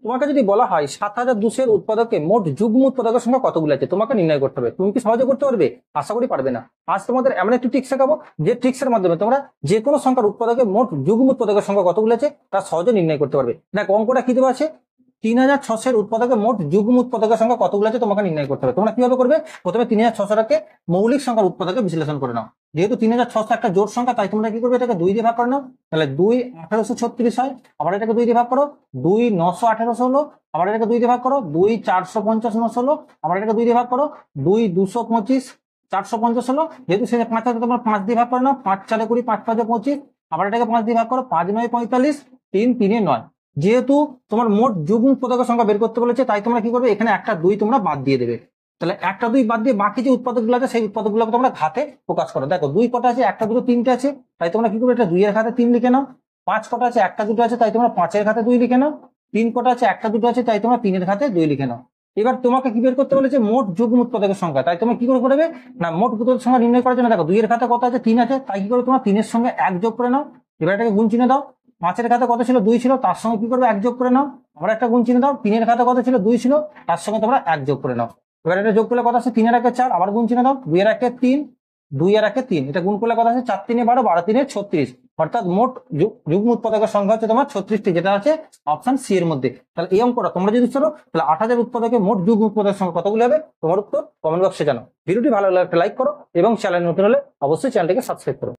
তোমাকে যদি বলা হয় 7,200 উৎপাদকে মোট যুগ্ম উৎপাদকের সংখ্যা কতগুলো আছে, তোমাকে নির্ণয় করতে হবে। তুমি কি সহজে করতে পারবে? আশা করি পারবে না। আজ তোমাদের এমন একটি ট্রিক্স শেখাবো যে ট্রিক্সের মাধ্যমে তোমরা যে কোনো সংখ্যার উৎপাদকে মোট যুগ্ম উৎপাদকের সংখ্যা কতগুলো আছে তা সহজে নির্ণয় করতে পারবে। দেখ অঙ্কটা কি দেওয়া আছে, 3,600 উৎপাদকে মোট যুগ্ম উৎপাদকের সংখ্যা কতগুলো আছে তোমাকে নির্ণয় করতে হবে। তোমরা কিভাবে করবে? প্রথমে 3,600টাকে মৌলিক সংখ্যার উৎপাদকে বিশ্লেষণ করে নাও। যেহেতু 3,600 একটা জোড় সংখ্যা, তাই তোমরা কি করবে, এটাকে 2 দিয়ে ভাগ করে নাও। তাহলে 2 1836 হয়। আবার এটাকে 2 দিয়ে ভাগ করো, 2 918 হলো। আবার এটাকে 2 দিয়ে ভাগ করো, 2 450 হলো। আবার এটাকে 2 দিয়ে ভাগ করো, 2 225 450 হলো। যেহেতু সে 5 আছে, তোমরা 5 দিয়ে ভাগ করে নাও। 5 4 20, 5 5 25। আবার এটাকে 5 দিয়ে ভাগ করো, 5 9 45, 3 3 9। যেহেতু তোমার মোট যুগ্ম উৎপাদকের সংখ্যা বের করতে বলেছে, তাই তোমরা কি করবে, এখানে একটা 2 তোমরা বাদ দিয়ে দেবে। তাহলে একটা 2 বাদ দিয়ে বাকি যে উৎপাদকগুলো আছে সেই উৎপাদকগুলোকে তোমরা ঘাতে প্রকাশ করো। দেখো 2 কটা আছে, একটা 2 3টে আছে, তাই তোমরা কি করবে, এটা 2 এর ঘাতে 3 লিখে নাও। 5 কটা আছে, একটা 2 আছে, তাই তোমরা 5 এর ঘাতে 2 লিখে নাও। 3 কটা আছে, একটা 2 আছে, তাই তোমরা 3 এর ঘাতে 2 লিখে নাও। এবার তোমাকে কি বের করতে বলেছে, মোট যুগ্ম উৎপাদকের সংখ্যা। তাই তুমি কি করে করবে না, মোট উৎপাদকের সংখ্যা নির্ণয় করার জন্য দেখো 2 এর ঘাতে কত আছে, 3 আছে, তাই কি করে তোমরা 3 এর সঙ্গে 1 যোগ করে নাও। এবার এটাকে গুণ চিহ্ন দাও। 5 এর ঘাতে কত ছিল, 2 ছিল, তার সঙ্গে কি করবে, 1 যোগ করে নাও। আবার একটা গুণ চিহ্ন দাও। 3 এর ঘাতে কত ছিল, 2 ছিল, তার সঙ্গে তোমরা 1 যোগ করে নাও। এবার এটা যোগ করলে কত আছে, 3 এর 1 4। আবার গুণ চিহ্ন দাও, 2 এর 1 3, 2 এর 1 3। এটা গুণ করলে কত আছে, 4 3 12, 12 3 36। অর্থাৎ মোট যুগ্ম উৎপাদকের সংখ্যা হচ্ছে তোমার 36টি, যেটা আছে অপশন সি এর মধ্যে। তাহলে এই অঙ্কটা তোমরা যদি করো, তাহলে 8,000 উৎপাদকে মোট যুগ্ম উৎপাদকের সংখ্যা কতগুলো হবে, তোমার উত্তর কমেন্ট বক্সে জানাও। ভিডিওটি ভালো লাগলে একটা লাইক করো এবং চ্যানেল নতুন হলে অবশ্যই চ্যানেলটিকে সাবস্ক্রাইব করো।